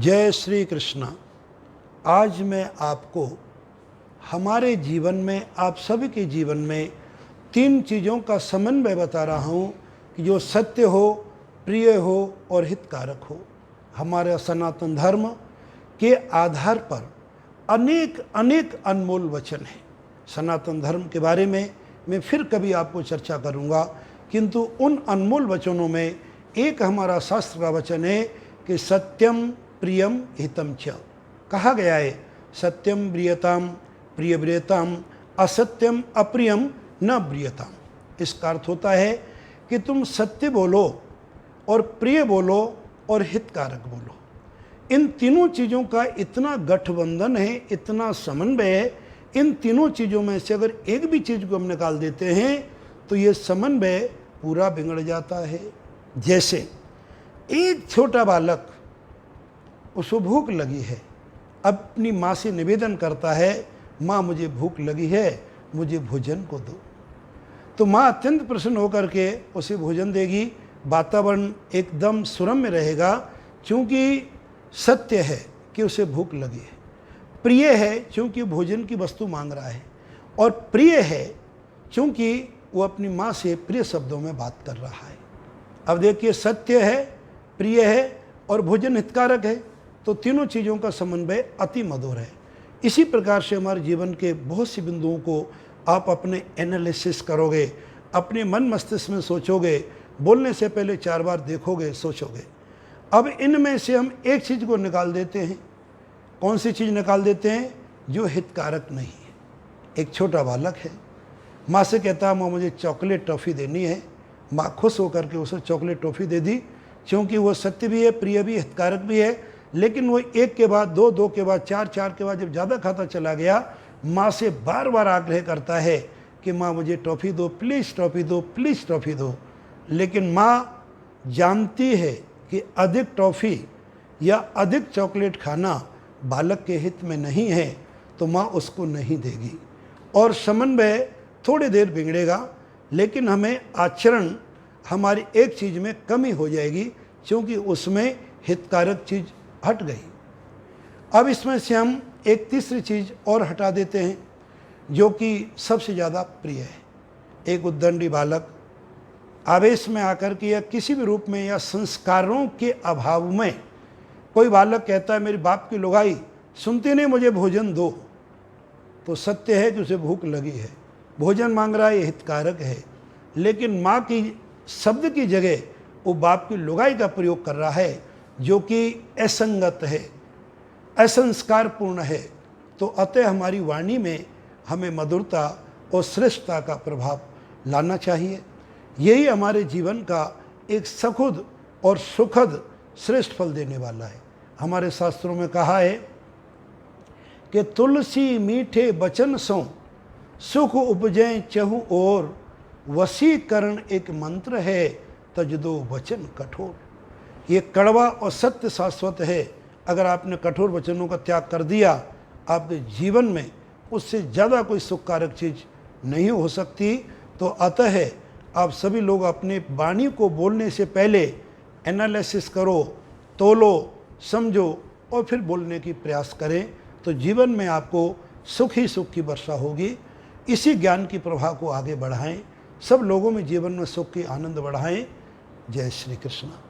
जय श्री कृष्ण। आज मैं आपको हमारे जीवन में, आप सभी के जीवन में 3 चीज़ों का समन्वय बता रहा हूँ कि जो सत्य हो, प्रिय हो और हितकारक हो। हमारे सनातन धर्म के आधार पर अनेक अनेक अनमोल वचन हैं। सनातन धर्म के बारे में मैं फिर कभी आपको चर्चा करूँगा, किंतु उन अनमोल वचनों में एक हमारा शास्त्र का वचन है कि सत्यम प्रियम हितम च। कहा गया है सत्यम ब्रियताम प्रिय ब्रियताम असत्यम अप्रियम न ब्रियताम। इसका अर्थ होता है कि तुम सत्य बोलो और प्रिय बोलो और हितकारक बोलो। इन तीनों चीज़ों का इतना गठबंधन है, इतना समन्वय है। इन तीनों चीज़ों में से अगर एक भी चीज़ को हम निकाल देते हैं तो ये समन्वय पूरा बिगड़ जाता है। जैसे एक छोटा बालक, उसको भूख लगी है, अपनी माँ से निवेदन करता है, माँ मुझे भूख लगी है, मुझे भोजन को दो। तो माँ अत्यंत प्रसन्न होकर के उसे भोजन देगी। वातावरण एकदम सुरम्य रहेगा, क्योंकि सत्य है कि उसे भूख लगी है। प्रिय है क्योंकि भोजन की वस्तु मांग रहा है, और प्रिय है क्योंकि वो अपनी माँ से प्रिय शब्दों में बात कर रहा है। अब देखिए, सत्य है, प्रिय है और भोजन हितकारक है, तो तीनों चीज़ों का समन्वय अति मधुर है। इसी प्रकार से हमारे जीवन के बहुत सी बिंदुओं को आप अपने एनालिसिस करोगे, अपने मन मस्तिष्क में सोचोगे, बोलने से पहले 4 बार देखोगे, सोचोगे। अब इनमें से हम एक चीज़ को निकाल देते हैं। कौन सी चीज़ निकाल देते हैं? जो हितकारक नहीं है। एक छोटा बालक है, माँ से कहता है माँ मुझे चॉकलेट टॉफ़ी देनी है। माँ खुश होकर के उसे चॉकलेट टॉफ़ी दे दी, क्योंकि वो सत्य भी है, प्रिय भी, हितकारक भी है। लेकिन वो 1 के बाद 2, 2 के बाद 4, 4 के बाद जब ज़्यादा खाता चला गया, माँ से बार बार आग्रह करता है कि माँ मुझे टॉफ़ी दो, प्लीज़ टॉफ़ी दो, प्लीज़ टॉफ़ी दो। लेकिन माँ जानती है कि अधिक टॉफ़ी या अधिक चॉकलेट खाना बालक के हित में नहीं है, तो माँ उसको नहीं देगी और समन्वय थोड़ी देर बिगड़ेगा। लेकिन हमें आचरण, हमारी एक चीज़ में कमी हो जाएगी, क्योंकि उसमें हितकारक चीज़ हट गई। अब इसमें से हम एक तीसरी चीज़ और हटा देते हैं, जो कि सबसे ज़्यादा प्रिय है। एक उद्दंडी बालक आवेश में आकर के या किसी भी रूप में या संस्कारों के अभाव में कोई बालक कहता है मेरे बाप की लुगाई सुनती नहीं, मुझे भोजन दो, तो सत्य है कि उसे भूख लगी है, भोजन मांग रहा है, ये हितकारक है। लेकिन माँ की शब्द की जगह वो बाप की लुगाई का प्रयोग कर रहा है, जो कि असंगत है, असंस्कारपूर्ण है। तो अतः हमारी वाणी में हमें मधुरता और श्रेष्ठता का प्रभाव लाना चाहिए। यही हमारे जीवन का एक सखुद और सुखद श्रेष्ठ फल देने वाला है। हमारे शास्त्रों में कहा है कि तुलसी मीठे बचन सो सुख उपजय चहु और, वशीकरण एक मंत्र है तज दो वचन कठोर। ये कड़वा और सत्य शाश्वत है। अगर आपने कठोर वचनों का त्याग कर दिया, आपके जीवन में उससे ज़्यादा कोई सुखकारक चीज़ नहीं हो सकती। तो अतः आप सभी लोग अपने वाणी को बोलने से पहले एनालिसिस करो, तोलो, समझो और फिर बोलने की प्रयास करें, तो जीवन में आपको सुख ही सुख की वर्षा होगी। इसी ज्ञान की प्रवाह को आगे बढ़ाएं, सब लोगों में जीवन में सुख की आनंद बढ़ाएं। जय श्री कृष्ण।